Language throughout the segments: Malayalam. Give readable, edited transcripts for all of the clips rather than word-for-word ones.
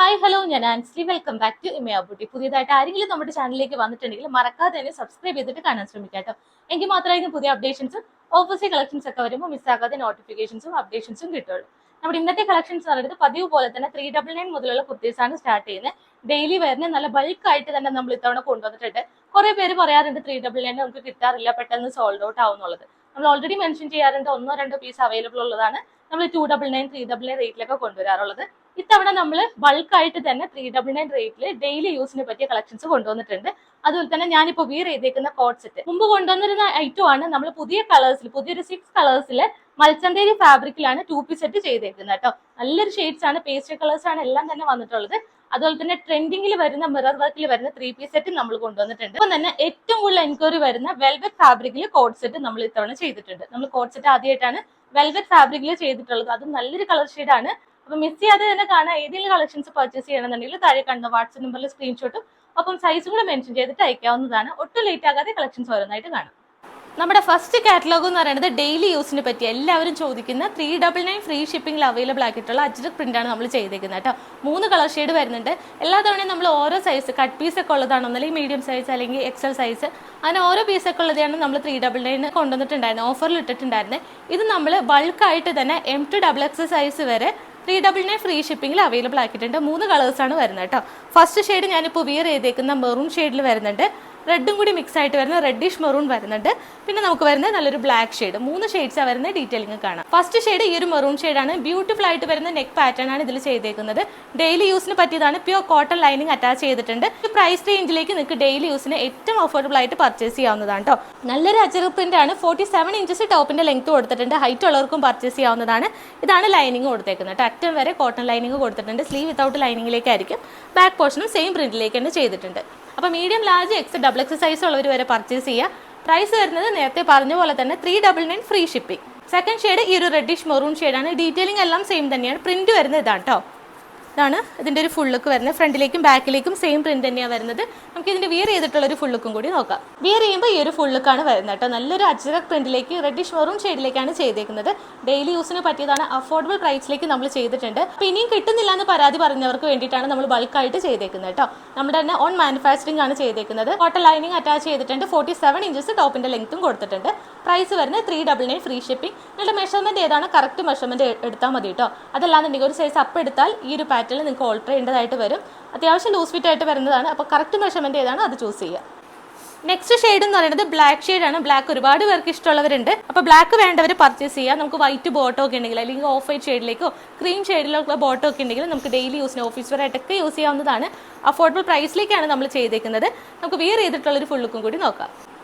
ഹായ് ഹലോ ഞാൻ Ansley welcome back to Imaya beauty. പുതിയതായിട്ട് ആരെങ്കിലും നമ്മുടെ ചാനലിലേക്ക് വന്നിട്ടുണ്ടെങ്കിൽ മറക്കാതെ തന്നെ സബ്സ്ക്രൈബ് ചെയ്തിട്ട് കാണാൻ ശ്രമിക്കാട്ടോ. എങ്കിൽ മാത്രമായിരിക്കും പുതിയ അപ്ഡേഷൻസും ഓഫീസിൽ കളക്ഷൻസ് ഒക്കെ വരുമ്പോൾ മിസ്സാക്കാതെ നോട്ടിഫിക്കേഷൻസും അപ്ഡേഷൻസും കിട്ടുള്ളൂ. നമ്മുടെ ഇന്നത്തെ കളക്ഷൻസ് പറയുന്നത് പതിവ് പോലെ തന്നെ 399 മുതലുള്ള കുർത്തീസ് ആണ് സ്റ്റാർട്ട് ചെയ്യുന്നത്. ഡെയിലി വെയറിന് നല്ല ബൾക്ക് ആയിട്ട് തന്നെ നമ്മൾ ഇത്തവണ കൊണ്ടുവന്നിട്ടുണ്ട്. കുറെ പേര് പറയാറുണ്ട് 399 നമുക്ക് കിട്ടാറില്ല, പെട്ടെന്ന് സോൾഡ് ഔട്ട് ആവുന്നുള്ളത്. നമ്മൾ ഓൾറെഡി മെൻഷൻ ചെയ്യാറുണ്ട്, ഒന്നോ രണ്ടോ പീസ് അവൈലബിൾ ഉള്ളതാണ് നമ്മൾ 299 399 റേറ്റിലൊക്കെ കൊണ്ടുവരാറുള്ളത്. ഇത്തവണ നമ്മൾ ബൾക്കായിട്ട് തന്നെ 399 റേറ്റിൽ ഡെയിലി യൂസിന് പറ്റിയ കളക്ഷൻസ് കൊണ്ടുവന്നിട്ടുണ്ട്. അതുപോലെ തന്നെ ഞാനിപ്പോൾ വിയർ ചെയ്തേക്കുന്ന കോട്ട് സെറ്റ് മുമ്പ് കൊണ്ടുവന്നിരുന്ന ഐറ്റം ആണ്. നമ്മൾ പുതിയ കളേഴ്സിൽ പുതിയൊരു 6 കളേഴ്സിൽ മൽച്ചന്തേരി ഫാബ്രിക്കിലാണ് 2 പീസ് സെറ്റ് ചെയ്തേക്കുന്നത് കേട്ടോ. നല്ലൊരു ഷെയ്ഡ്സ് ആണ്, പേസ്റ്റൽ കളേഴ്സ് ആണ് എല്ലാം തന്നെ വന്നിട്ടുള്ളത്. അതുപോലെ തന്നെ ട്രെൻഡിങ്ങിൽ വരുന്ന മിറർ വർക്കിൽ വരുന്ന 3 പീസ് സെറ്റ് നമ്മൾ കൊണ്ടുവന്നിട്ടുണ്ട്. അപ്പം തന്നെ ഏറ്റവും കൂടുതൽ എൻക്വയറി വരുന്ന വെൽവെറ്റ് ഫാബ്രിക്കിൽ കോട്ട് സെറ്റ് നമ്മൾ ഇത്തവണ ചെയ്തിട്ടുണ്ട്. നമ്മൾ കോട്ട് സെറ്റ് ആദ്യമായിട്ടാണ് വെൽവെറ്റ് ഫാബ്രിക്കിൽ ചെയ്തിട്ടുള്ളത്. അതും നല്ലൊരു കളർ ഷെയ്ഡാണ്. അപ്പൊ മിസ് ചെയ്യാതെ തന്നെ കാണാൻ ഏതെങ്കിലും കളക്ഷൻസ് പർച്ചേസ് ചെയ്യണമെന്നുണ്ടെങ്കിൽ താഴെ കാണുന്ന വാട്സ്ആപ്പ് നമ്പറിൽ സ്ക്രീൻഷോട്ടും ഒപ്പം സൈസും കൂടെ മെൻഷൻ ചെയ്തിട്ട് അയക്കാവുന്നതാണ്. ഒട്ടും ലേറ്റ് ആകാതെ കളക്ഷൻസ് ഓരോന്നായിട്ട് കാണാം. നമ്മുടെ ഫസ്റ്റ് കാറ്റലോഗ് എന്ന് പറയുന്നത് ഡെയിലി യൂസിന് പറ്റി എല്ലാവരും ചോദിക്കുന്ന 399 ഫ്രീ ഷിപ്പിംഗിൽ അവൈലബിൾ ആക്കിയിട്ടുള്ള അജ്രക് പ്രിന്റ് ആണ് നമ്മൾ ചെയ്തേക്കുന്നത് കേട്ടോ. 3 കളർ ഷെയ്ഡ് വരുന്നുണ്ട്. എല്ലാ തവണയും നമ്മൾ ഓരോ സൈസ് കട്ട് പീസ് ഒക്കെ ഉള്ളതാണ്, ഒന്നല്ലെങ്കിൽ മീഡിയം സൈസ് അല്ലെങ്കിൽ എക്സൽ സൈസ്, അങ്ങനെ ഓരോ പീസൊക്കെ ഉള്ളതാണ് നമ്മൾ 399 കൊണ്ടുവന്നിട്ടുണ്ടായിരുന്നത്, ഓഫറിൽ ഇട്ടിട്ടുണ്ടായിരുന്നത്. ഇത് നമ്മൾ ബൾക്കായിട്ട് തന്നെ M to XXL സൈസ് വരെ 399 ഫ്രീ ഷിപ്പിംഗിൽ അവൈലബിൾ ആക്കിയിട്ടുണ്ട്. 3 കളേഴ്സാണ് വരുന്നത് കേട്ടോ. ഫസ്റ്റ് ഷെയ്ഡ് ഞാനിപ്പോൾ വിയർ ചെയ്തേക്കുന്ന മെറൂൺ ഷെയ്ഡിൽ വരുന്നുണ്ട്. റെഡും കൂടി മിക്സ് ആയിട്ട് വരുന്ന റെഡിഷ് മെറൂൺ വരുന്നുണ്ട്. പിന്നെ നമുക്ക് വരുന്നത് നല്ലൊരു ബ്ലാക്ക് ഷെയ്ഡ്. 3 ഷെയ്ഡ്സാണ് വരുന്നത്. ഡീറ്റെയിലിംഗ് കാണാം. ഫസ്റ്റ് ഷെയ്ഡ് ഈ ഒരു മെറൂൺ ഷെയ്ഡാണ്. ബ്യൂട്ടിഫുൾ ആയിട്ട് വരുന്ന നെക്ക് പാറ്റേൺ ആണ് ഇതിൽ ചെയ്തേക്കുന്നത്. ഡെയിലി യൂസിന് പറ്റിയതാണ്. പ്യൂർ കോട്ടൺ ലൈനിങ് അറ്റാച്ച് ചെയ്തിട്ടുണ്ട്. പ്രൈസ് റേഞ്ചിലേക്ക് നിങ്ങൾക്ക് ഡെയിലി യൂസിന് ഏറ്റവും അഫോർഡബിൾ ആയിട്ട് പർച്ചേസ് ചെയ്യാവുന്നതാണ് കേട്ടോ. നല്ലൊരു അജ്രക് പ്രിന്റ് ആണ്. 47 ഇഞ്ചസ് ടോപ്പിന്റെ ലെങ്ത് കൊടുത്തിട്ടുണ്ട്. ഹൈറ്റ് ഉള്ളവർക്കും പർച്ചേസ് ചെയ്യാവുന്നതാണ്. ഇതാണ് ലൈനിങ് കൊടുത്തേക്കുന്നത് കേട്ടോ. അറ്റം വരെ കോട്ടൺ ലൈനിങ് കൊടുത്തിട്ടുണ്ട്. സ്ലീവ് വിത്തൗട്ട് ലൈനിങ്ങിലേക്കായിരിക്കും. ബാക്ക് പോർഷനും സെയിം പ്രിന്റിലേക്ക് തന്നെ ചെയ്തിട്ടുണ്ട്. അപ്പോൾ മീഡിയം ലാർജ് XXL സൈസ് ഉള്ളവർ വരെ പർച്ചേസ് ചെയ്യുക. പ്രൈസ് വരുന്നത് നേരത്തെ പറഞ്ഞ പോലെ തന്നെ 399 ഫ്രീ ഷിപ്പിംഗ്. സെക്കൻഡ് ഷെയ്ഡ് ഈ ഒരു റെഡിഷ് മെറൂൺ ഷെയ്ഡാണ്. ഡീറ്റെയിലിംഗ് എല്ലാം സെയിം തന്നെയാണ്. പ്രിന്റ് വരുന്നത് ഇതാണ് കേട്ടോ. ഇതാണ് ഇതിൻ്റെ ഒരു ഫുൾ ലുക്ക് വരുന്നത്. ഫ്രണ്ടിലേക്കും ബാക്കിലേക്കും സെയിം പ്രിന്റ് തന്നെയാണ് വരുന്നത്. നമുക്ക് ഇതിൻ്റെ വിയർ ചെയ്തിട്ടുള്ള ഒരു ഫുൾ ലുക്കും കൂടി നോക്കാം. വിയർ ചെയ്യുമ്പോൾ ഈ ഒരു ഫുൾ ലുക്കാണ് വരുന്നത് കേട്ടോ. നല്ലൊരു അജ്രക് പ്രിന്റിലേക്ക് റെഡിഷ് മെറൂൺ ഷെയ്ഡിലേക്കാണ് ചെയ്തേക്കുന്നത്. ഡെയിലി യൂസിന് പറ്റിയതാണ്. അഫോർഡബിൾ പ്രൈസിലേക്ക് നമ്മൾ ചെയ്തിട്ടുണ്ട്. അപ്പോൾ ഇനിയും കിട്ടുന്നില്ല എന്ന് പരാതി പറഞ്ഞവർക്ക് വേണ്ടിയിട്ടാണ് നമ്മൾ ബൾക്കായിട്ട് ചെയ്തേക്കുന്നത് കേട്ടോ. നമ്മുടെ തന്നെ ഓൺ മാനുഫാക്ചറിംഗ് ആണ് ചെയ്തേക്കുന്നത്. കോട്ടൺ ലൈനിങ് അറ്റാച്ച് ചെയ്തിട്ടുണ്ട്. 47 ഇഞ്ചസ് ടോപ്പിന്റെ ലെങ്ത്തും കൊടുത്തിട്ടുണ്ട്. പ്രൈസ് വരുന്നത് 399 ഫ്രീ ഷിപ്പിംഗ്. നിങ്ങളുടെ മെഷർമെന്റ് ഏതാണ് കറക്റ്റ് മെഷർമെന്റ് എടുത്താൽ മതി കേട്ടോ. അതല്ലാന്നുണ്ടെങ്കിൽ ഒരു സൈസ് അപ്പ് എടുത്താൽ ഈ ഒരു പാറ്റേണിൽ നിങ്ങൾക്ക് ഓൾട്ടർ ചെയ്യേണ്ടതായിട്ട് വരും. അത്യാവശ്യം ലൂസ് ഫിറ്റ് ആയിട്ട് വരുന്നതാണ്. അപ്പോൾ കറക്റ്റ് മെഷർമെന്റ് ഏതാണ് അത് ചൂസ് ചെയ്യുക. നെക്സ്റ്റ് ഷെയ്ഡ് എന്ന് പറയുന്നത് ബ്ലാക്ക് ഷെയ്ഡാണ്. ബ്ലാക്ക് ഒരുപാട് പേർക്ക് ഇഷ്ടമുള്ളവരുണ്ട്. അപ്പോൾ ബ്ലാക്ക് വേണ്ടവർ പർച്ചേസ് ചെയ്യുക. നമുക്ക് വൈറ്റ് ബോട്ടോ ഒക്കെ ഉണ്ടെങ്കിൽ അല്ലെങ്കിൽ ഓഫ് വൈറ്റ് ഷെയ്ഡിലേക്കോ ക്രീം ഷെയ്ഡിലൊക്കെ ബോട്ടോ ഒക്കെ ഉണ്ടെങ്കിൽ നമുക്ക് ഡെയിലി യൂസിന് ഓഫീസ് വെയർ ആയിട്ടൊക്കെ യൂസ് ചെയ്യാവുന്നതാണ്. അഫോർഡബിൾ പ്രൈസിലേക്കാണ് നമ്മൾ ചെയ്തേക്കുന്നത്. നമുക്ക് വിയർ ചെയ്തിട്ടുള്ളൊരു ഫുൾ ലുക്കും കൂടി നോക്കാം.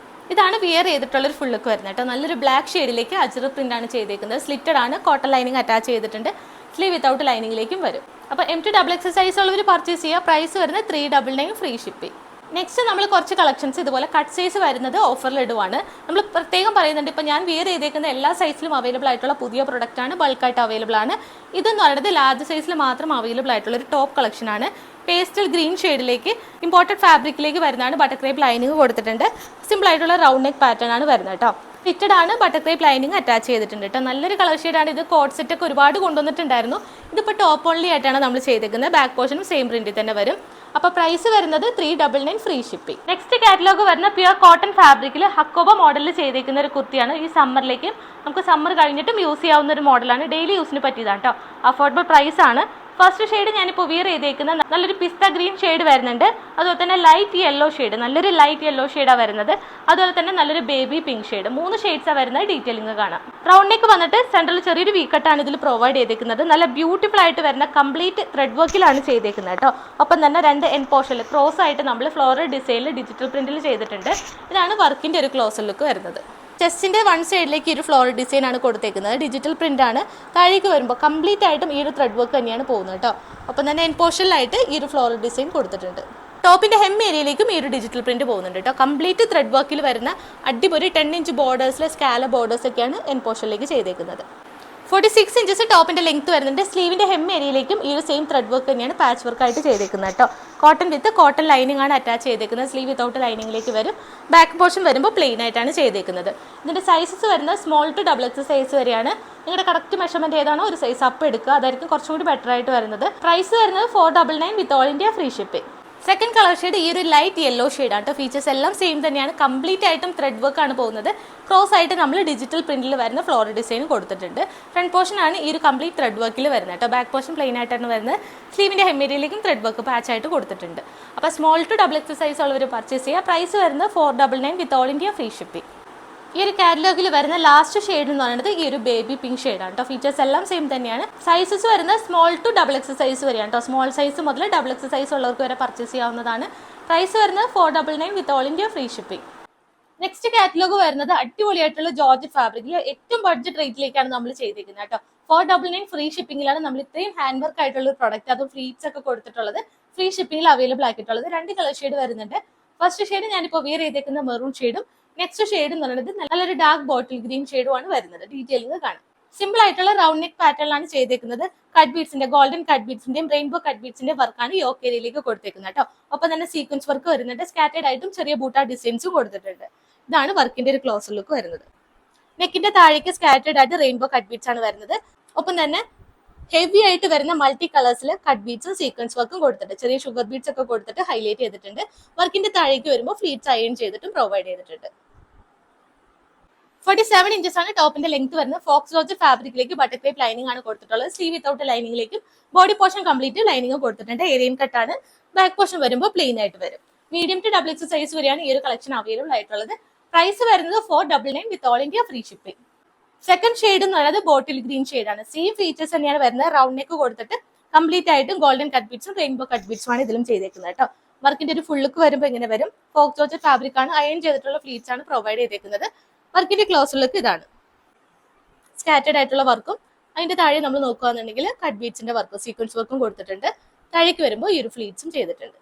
ഇതാണ് വിയർ ചെയ്തിട്ടുള്ളൊരു ഫുൾ ലുക്ക് വരുന്നത് കേട്ടോ. നല്ലൊരു ബ്ലാക്ക് ഷെയ്ഡിലേക്ക് അജ്രക് പ്രിന്റ് ആണ് ചെയ്തേക്കുന്നത്. സ്ലിറ്റഡ് ആണ്. കോട്ടൺ ലൈനിങ് അറ്റാച്ച് ചെയ്തിട്ടുണ്ട്. സ്ലീവ് വിത്തൗട്ട് ലൈനിങ്ങിലേക്കും വരും. അപ്പോൾ M to XXL സൈസ് ഉള്ളവർ പർച്ചേസ് ചെയ്യുക. പ്രൈസ് വരുന്നത് 399 ഫ്രീ ഷിപ്പിംഗ്. നെക്സ്റ്റ് നമ്മൾ കുറച്ച് കളക്ഷൻസ് ഇതുപോലെ കട്ട് സൈസ് വരുന്നത് ഓഫറിൽ ഇടുവാണ്. നമ്മൾ പ്രത്യേകം പറയുന്നുണ്ട്, ഇപ്പോൾ ഞാൻ വിയർ ചെയ്തേക്കുന്ന എല്ലാ സൈസിലും അവൈലബിൾ ആയിട്ടുള്ള പുതിയ പ്രൊഡക്റ്റ് ആണ്. ബൾക്കായിട്ട് അവൈലബിൾ ആണ്. ഇതെന്ന് പറയുന്നത് ലാർജ് സൈസിൽ മാത്രം അവൈലബിൾ ആയിട്ടുള്ള ഒരു ടോപ്പ് കളക്ഷൻ ആണ്. പേസ്റ്റൽ ഗ്രീൻ ഷെയ്ഡിലേക്ക് ഇമ്പോർട്ടഡ് ഫാബ്രിക്കിലേക്ക് വരുന്നതാണ്. ബട്ടർ ക്രേപ്പ് ലൈനിങ് കൊടുത്തിട്ടുണ്ട്. സിമ്പിൾ ആയിട്ടുള്ള റൗണ്ട് നെക്ക് പാറ്റേൺ ആണ് വരുന്നത് കേട്ടോ. ഫിറ്റഡ് ആണ്. ബട്ടർ ക്രേപ്പ് ലൈനിങ് അറ്റാച്ച് ചെയ്തിട്ടുണ്ട് കേട്ടോ. നല്ലൊരു കളർ ഷെയ്ഡാണ് ഇത്. കോട്ട് സെറ്റ് ഒക്കെ ഒരുപാട് കൊണ്ടുവന്നിട്ടുണ്ടായിരുന്നു. ഇതിപ്പോൾ ടോപ്പ് ഓൺലി ആയിട്ടാണ് നമ്മൾ ചെയ്തേക്കുന്നത്. ബാക്ക് പോർഷനും സെയിം പ്രിന്റിൽ തന്നെ വരും. അപ്പോൾ പ്രൈസ് വരുന്നത് 399 ഫ്രീ ഷിപ്പിംഗ്. നെക്സ്റ്റ് കാറ്റലോഗ് വരുന്ന പ്യുർ കോട്ടൺ ഫാബ്രിക്കിൽ ഹക്കോബ മോഡലിൽ ചെയ്തേക്കുന്ന ഒരു കുർത്തിയാണ്. ഈ സമ്മറിലേക്കും നമുക്ക് സമ്മർ കഴിഞ്ഞിട്ടും യൂസ് ചെയ്യാവുന്ന ഒരു മോഡലാണ്. ഡെയിലി യൂസിന് പറ്റിയതാണ് കേട്ടോ. അഫോർഡബിൾ പ്രൈസ് ആണ്. ഫസ്റ്റ് ഷെയ്ഡ് ഞാനിപ്പോൾ വിയർ ചെയ്തേക്കുന്ന നല്ലൊരു പിസ്ത ഗ്രീൻ ഷെയ്ഡ് വരുന്നുണ്ട്. അതുപോലെ തന്നെ ലൈറ്റ് യെല്ലോ ഷെയ്ഡ്, നല്ലൊരു ലൈറ്റ് യെല്ലോ ഷെയ്ഡാണ് വരുന്നത്. അതുപോലെ തന്നെ നല്ലൊരു ബേബി പിങ്ക് ഷെയ്ഡ്. 3 ഷെയ്ഡ്സാണ് വരുന്നത്. ഡീറ്റെയിലിംഗ് കാണാം. റൗണ്ട് നെക്ക് വന്നിട്ട് സെൻട്രൽ ചെറിയൊരു വീക്കട്ടാണ് ഇതിൽ പ്രൊവൈഡ് ചെയ്തേക്കുന്നത്. നല്ല ബ്യൂട്ടിഫുൾ ആയിട്ട് വരുന്ന കംപ്ലീറ്റ് ത്രെഡ് വർക്കിലാണ് ചെയ്തേക്കുന്നത് കേട്ടോ. ഒപ്പം തന്നെ 2 എൻ പോർഷനിൽ ക്രോസ് ആയിട്ട് നമ്മൾ ഫ്ലോറൽ ഡിസൈനിൽ ഡിജിറ്റൽ പ്രിന്റിൽ ചെയ്തിട്ടുണ്ട്. ഇതാണ് വർക്കിന്റെ ഒരു ക്ലോസർ ലുക്ക് വരുന്നത്. ചെസ്റ്റിൻ്റെ 1 സൈഡിലേക്ക് ഈ ഒരു ഫ്ലോറൽ ഡിസൈൻ ആണ് കൊടുത്തേക്കുന്നത്. ഡിജിറ്റൽ പ്രിന്റ് ആണ്. താഴേക്ക് വരുമ്പോൾ കംപ്ലീറ്റ് ആയിട്ടും ഈ ഒരു ത്രെഡ് വർക്ക് തന്നെയാണ് പോകുന്നത് കേട്ടോ. അപ്പം തന്നെ എൻ പോർഷനിലായിട്ട് ഈ ഒരു ഫ്ലോറൽ ഡിസൈൻ കൊടുത്തിട്ടുണ്ട്. ടോപ്പിന്റെ ഹെം ഏരിയയിലേക്കും ഈ ഒരു ഡിജിറ്റൽ പ്രിന്റ് പോകുന്നുണ്ട് കേട്ടോ. കംപ്ലീറ്റ് ത്രെഡ് വർക്കിൽ വരുന്ന അടിപൊളി 10 ഇഞ്ച് ബോർഡേഴ്സിലെ സ്കാല ബോർഡേഴ്സ് ഒക്കെയാണ് എൻ പോർഷനിലേക്ക് ചെയ്തേക്കുന്നത്. 46 ഇഞ്ചസ് ടോപ്പിന്റെ ലെങ്ത് വരുന്നുണ്ട്. സ്ലീവിന്റെ ഹെം ഏരിയയിലേക്കും ഈ ഒരു സെയിം ത്രെഡ് വർക്ക് തന്നെയാണ് പാച്ച് വർക്ക് ആയിട്ട് ചെയ്തേക്കുന്നത് കേട്ടോ. കോട്ടൺ വിത്ത് കോട്ടൺ ലൈനിങ് ആണ് അറ്റാച്ച് ചെയ്തേക്കുന്നത്. സ്ലീവ് വിത്തൗട്ട് ലൈനിങ്ങിലേക്ക് വരും. ബാക്ക് പോർഷൻ വരുമ്പോൾ പ്ലെയിൻ ആയിട്ടാണ് ചെയ്തേക്കുന്നത്. ഇതിന്റെ സൈസസ് വരുന്നത് സ്മോൾ ടു XXL സൈസ് വരെയാണ്. നിങ്ങളുടെ കറക്റ്റ് മെഷർമെന്റ് ഏതാണോ ഒരു സൈസ് അപ്പ് എടുക്കുക, അതായിരിക്കും കുറച്ചുകൂടി ബെറ്റർ ആയിട്ട് വരുന്നത്. പ്രൈസ് വരുന്നത് 499 with all India free shipping. Second colour shade ഈ ഒരു ലൈറ്റ് യെല്ലോ ഷെയ്ഡാണ് കേട്ടോ. ഫീച്ചേഴ്സ് എല്ലാം സെയിം തന്നെയാണ്. കംപ്ലീറ്റ് ആയിട്ടും ത്രെഡ് വർക്ക് ആണ് പോകുന്നത്. ക്രോസ് ആയിട്ട് നമ്മൾ ഡിജിറ്റൽ പ്രിന്റിൽ വരുന്ന ഫ്ലോറൽ ഡിസൈൻ കൊടുത്തിട്ടുണ്ട്. ഫ്രണ്ട് പോർഷൻ ആണ് ഈ ഒരു കംപ്ലീറ്റ് ത്രെഡ് വർക്കിൽ വരുന്നത് കേട്ടോ. ബാക്ക് പോർഷൻ പ്ലെയിൻ ആയിട്ടാണ് വരുന്നത്. സ്ലീവിന്റെ ഹെമ്മേരിയിലേക്കും ത്രെഡ് വർക്ക് പാച്ച് ആയിട്ട് കൊടുത്തിട്ടുണ്ട്. അപ്പോൾ small to double X size ഉള്ളവർ പർച്ചേസ് ചെയ്യുക. പ്രൈസ് വരുന്നത് 499 with all India free shipping. ഈ ഒരു കാറ്റലോഗിൽ വരുന്ന ലാസ്റ്റ് ഷെയ്ഡ് എന്ന് പറയുന്നത് ഈ ഒരു ബേബി പിങ്ക് ഷെയ്ഡാണ് കേട്ടോ. ഫീച്ചേഴ്സ് എല്ലാം സെയിം തന്നെയാണ്. സൈസസ് വരുന്നത് small to double X size വരെയാണ് കേട്ടോ. സ്മോൾ സൈസ് മുതൽ ഡബിൾ എക്സ് സൈസ് ഉള്ളവർക്ക് വരെ പർച്ചേസ് ചെയ്യാവുന്നതാണ്. പ്രൈസ് വരുന്നത് 499 with all India free shipping. Next catalogue വരുന്നത് അടിപൊളിയായിട്ടുള്ള ജോർജറ്റ് ഫാബ്രിക്കിൽ ഏറ്റവും ബഡ്ജറ്റ് റേറ്റിലേക്കാണ് നമ്മൾ ചെയ്തിരിക്കുന്നത് കേട്ടോ. 499 ഫ്രീ ഷിപ്പിംഗിലാണ് നമ്മൾ ഇത്രയും ഹാൻഡ് വർക്ക് ആയിട്ടുള്ള ഒരു പ്രൊഡക്റ്റ്, അതും ഫ്ലീറ്റ്സ് ഒക്കെ കൊടുത്തിട്ടുള്ളത് ഫ്രീ ഷിപ്പിംഗിൽ അവൈലബിൾ ആക്കിയിട്ടുള്ളത്. 2 കളർ ഷെയ്ഡ് വരുന്നുണ്ട്. ഫസ്റ്റ് ഷെയ്ഡ് ഞാനിപ്പോൾ വിയർ ചെയ്തേക്കുന്ന മെറൂൺ ഷെയ്ഡും നെക്സ്റ്റ് ഷെയ്ഡ് എന്ന് പറയുന്നത് നല്ലൊരു ഡാർക്ക് ബോട്ടിൽ ഗ്രീൻ ഷെയ്ഡുമാണ് വരുന്നത്. ഡീറ്റെയിലിംഗ് കാണാം. സിമ്പിൾ ആയിട്ടുള്ള റൗണ്ട് നെക്ക് പാറ്റേണിലാണ് ചെയ്തേക്കുന്നത്. കട്ട് ബീഡ്സിന്റെ ഗോൾഡൻ കട്ട് ബീഡ്സിന്റെയും റെയിൻബോ കട്ട് ബീഡ്സിന്റെ വർക്കാണ് യോക്ക് ഏരിയയിലേക്ക് കൊടുത്തേക്കുന്നത് കേട്ടോ. ഒപ്പം തന്നെ സീക്വൻസ് വർക്ക് വരുന്നുണ്ട്. സ്കാറ്റേഡ് ആയിട്ടും ചെറിയ ബൂട്ട ഡിസൈൻസും കൊടുത്തിട്ടുണ്ട്. ഇതാണ് വർക്കിന്റെ ഒരു ക്ലോസർ ലുക്ക് വരുന്നത്. നെക്കിന്റെ താഴേക്ക് സ്കാറ്റേഡ് ആയിട്ട് റെയിൻബോ കട്ട് ബീഡ്സ് ആണ് വരുന്നത്. ഒപ്പം തന്നെ ഹെവി ആയിട്ട് വരുന്ന മൾട്ടി കളേഴ്സിൽ കട്ട് ബീഡ്സും സീക്വൻസ് വർക്കും കൊടുത്തിട്ട് ചെറിയ ഷുഗർ ബീഡ്സ് ഒക്കെ കൊടുത്തിട്ട് ഹൈലൈറ്റ് ചെയ്തിട്ടുണ്ട്. വർക്കിന്റെ താഴേക്ക് വരുമ്പോൾ ഫ്ലീറ്റ്സ് അയൺ ചെയ്തിട്ടും പ്രൊവൈഡ് ചെയ്തിട്ടുണ്ട്. 47 ഇഞ്ചസ് ആണ് ടോപ്പിന്റെ ലെങ്ത് വരുന്നത്. ഫോക്സ് ജോർജ് ഫാബ്രിക്കിലേക്ക് ബട്ടർക്രേപ്പ് ലൈനിങ് ആണ് കൊടുത്തിട്ടുള്ളത്. സ്ലീവ് വിത്തൗട്ട് ലൈനിങ്ങിലേക്കും ബോഡി പോർഷൻ കംപ്ലീറ്റ് ലൈനിങ് കൊടുത്തിട്ടുണ്ട്. ഏരിയൻ കട്ടാണ്. ബാക്ക് പോർഷൻ വരുമ്പോൾ പ്ലെയിൻ ആയിട്ട് വരും. Medium to double X size വരെയാണ് ഈ ഒരു കളക്ഷൻ അവൈലബിൾ ആയിട്ടുള്ളത്. പ്രൈസ് വരുന്നത് 499 with all India free shipping. Second shade എന്ന് പറയുന്നത് ബോട്ടിൽ ഗ്രീൻ ഷെയ്ഡാണ്. സെയിം ഫീച്ചേഴ്സ് തന്നെയാണ് വരുന്നത്. റൗണ്ട് നെക്ക് കൊടുത്തിട്ട് കംപ്ലീറ്റ് ആയിട്ടും ഗോൾഡൻ കട്ട് ബീഡ്സും റെയിൻബോ കട്ട് ബീഡ്സും ആണ് ഇതിലും ചെയ്തേക്കുന്നത് കേട്ടോ. വർക്കിന്റെ ഒരു ഫുൾ ലുക്ക് വരുമ്പോൾ ഇങ്ങനെ വരും. ഫോക്സ് ജോർജ് ഫാബ്രിക് ആണ്. അയൺ ചെയ്തിട്ടുള്ള ഫ്ലീറ്റ്സ് ആണ് പ്രൊവൈഡ് ചെയ്തേക്കുന്നത്. വർക്കിന്റെ ക്ലോസർ ലുക്ക് ഇതാണ്. സ്കാറ്റേഡ് ആയിട്ടുള്ള വർക്കും അതിന്റെ താഴെ നമ്മൾ നോക്കുകയാണെന്നുണ്ടെങ്കിൽ കട്ട് ബീഡ്സിന്റെ വർക്കും സീക്വൻസ് വർക്കും കൊടുത്തിട്ടുണ്ട്. താഴേക്ക് വരുമ്പോൾ ഈ ഒരു ഫ്ലീറ്റ്സും ചെയ്തിട്ടുണ്ട്.